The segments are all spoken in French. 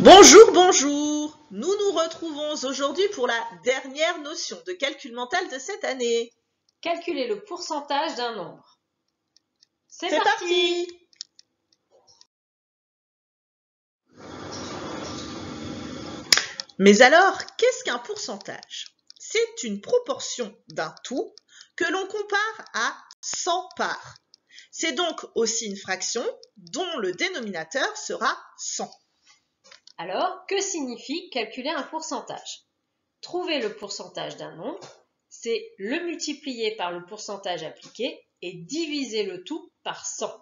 Bonjour, bonjour! Nous nous retrouvons aujourd'hui pour la dernière notion de calcul mental de cette année. Calculer le pourcentage d'un nombre. C'est parti! Mais alors, qu'est-ce qu'un pourcentage? C'est une proportion d'un tout que l'on compare à 100 parts. C'est donc aussi une fraction dont le dénominateur sera 100. Alors, que signifie calculer un pourcentage? Trouver le pourcentage d'un nombre, c'est le multiplier par le pourcentage appliqué et diviser le tout par 100.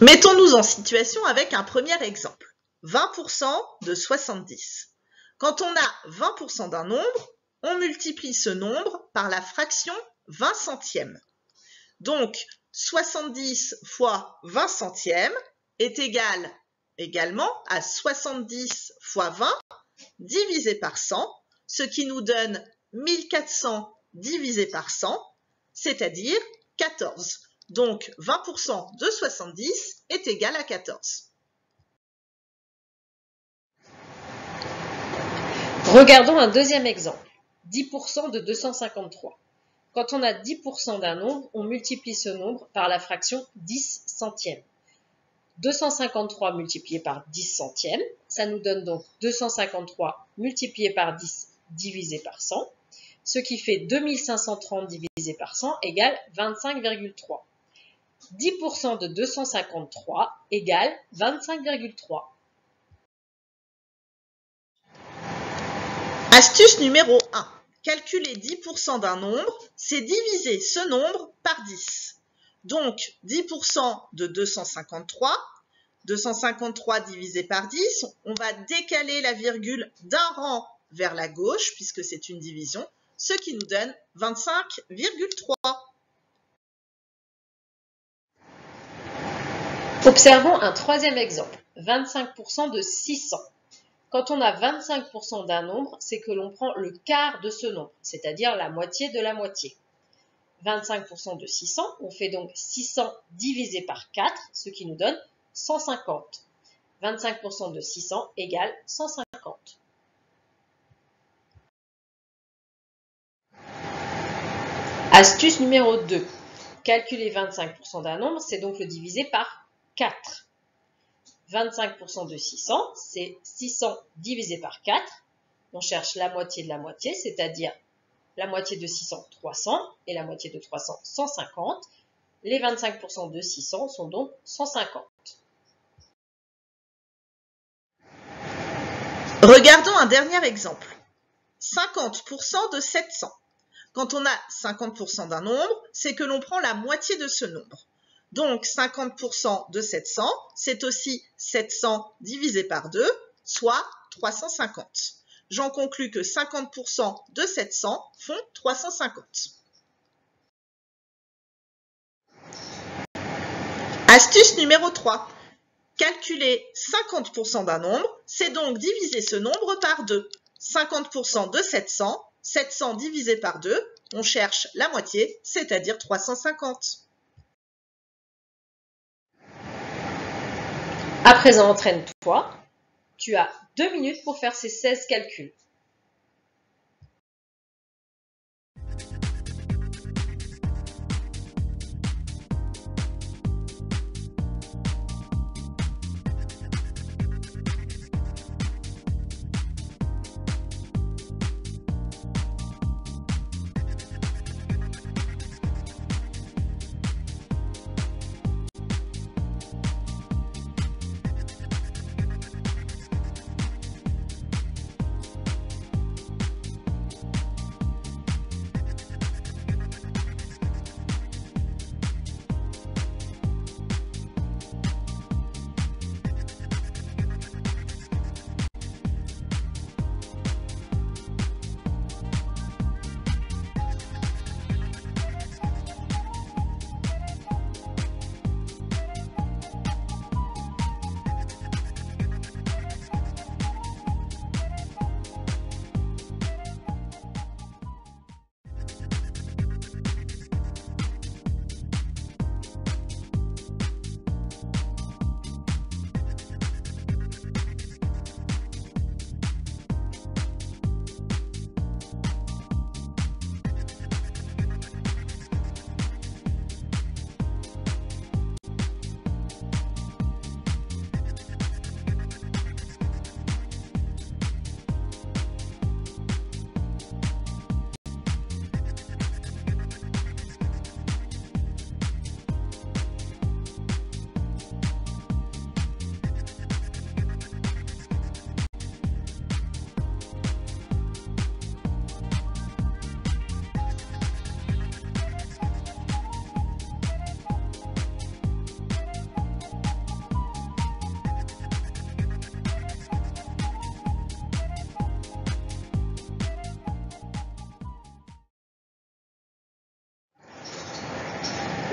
Mettons-nous en situation avec un premier exemple. 20% de 70. Quand on a 20% d'un nombre, on multiplie ce nombre par la fraction 20 centièmes. Donc, 70 fois 20 centièmes est égal également à 70 fois 20 divisé par 100, ce qui nous donne 1400 divisé par 100, c'est-à-dire 14. Donc, 20% de 70 est égal à 14. Regardons un deuxième exemple. 10% de 253. Quand on a 10% d'un nombre, on multiplie ce nombre par la fraction 10 centièmes. 253 multiplié par 10 centièmes, ça nous donne donc 253 multiplié par 10 divisé par 100, ce qui fait 2530 divisé par 100 égale 25,3. 10% de 253 égale 25,3. Astuce numéro 1. Calculer 10% d'un nombre, c'est diviser ce nombre par 10. Donc, 10% de 253, 253 divisé par 10, on va décaler la virgule d'un rang vers la gauche, puisque c'est une division, ce qui nous donne 25,3. Observons un troisième exemple, 25% de 600. Quand on a 25% d'un nombre, c'est que l'on prend le quart de ce nombre, c'est-à-dire la moitié de la moitié. 25% de 600, on fait donc 600 divisé par 4, ce qui nous donne 150. 25% de 600 égale 150. Astuce numéro 2. Calculer 25% d'un nombre, c'est donc le diviser par 4. 25% de 600, c'est 600 divisé par 4. On cherche la moitié de la moitié, c'est-à-dire la moitié de 600, 300, et la moitié de 300, 150. Les 25% de 600 sont donc 150. Regardons un dernier exemple. 50% de 700. Quand on a 50% d'un nombre, c'est que l'on prend la moitié de ce nombre. Donc, 50% de 700, c'est aussi 700 divisé par 2, soit 350. J'en conclus que 50% de 700 font 350. Astuce numéro 3. Calculer 50% d'un nombre, c'est donc diviser ce nombre par 2. 50% de 700, 700 divisé par 2, on cherche la moitié, c'est-à-dire 350. À présent, entraîne-toi. Tu as 2 minutes pour faire ces 16 calculs.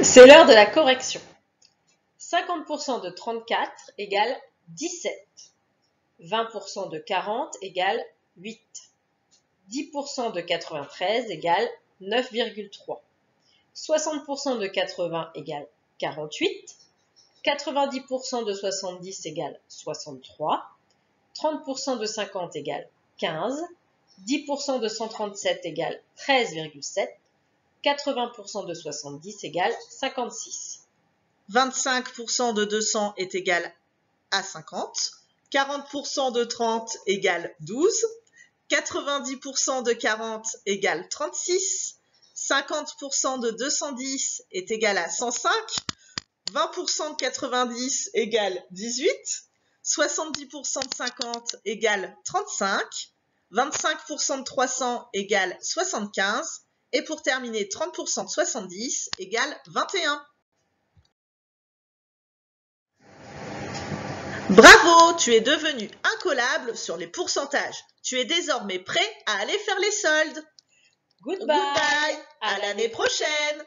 C'est l'heure de la correction. 50% de 34 égale 17. 20% de 40 égale 8. 10% de 93 égale 9,3. 60% de 80 égale 48. 90% de 70 égale 63. 30% de 50 égale 15. 10% de 137 égale 13,7. 80% de 70 égale 56. 25% de 200 est égal à 50. 40% de 30 égale 12. 90% de 40 égale 36. 50% de 210 est égal à 105. 20% de 90 égale 18. 70% de 50 égale 35. 25% de 300 égale 75. Et pour terminer, 30% de 70 égale 21. Bravo, tu es devenu incollable sur les pourcentages. Tu es désormais prêt à aller faire les soldes. Goodbye. Goodbye, à l'année prochaine.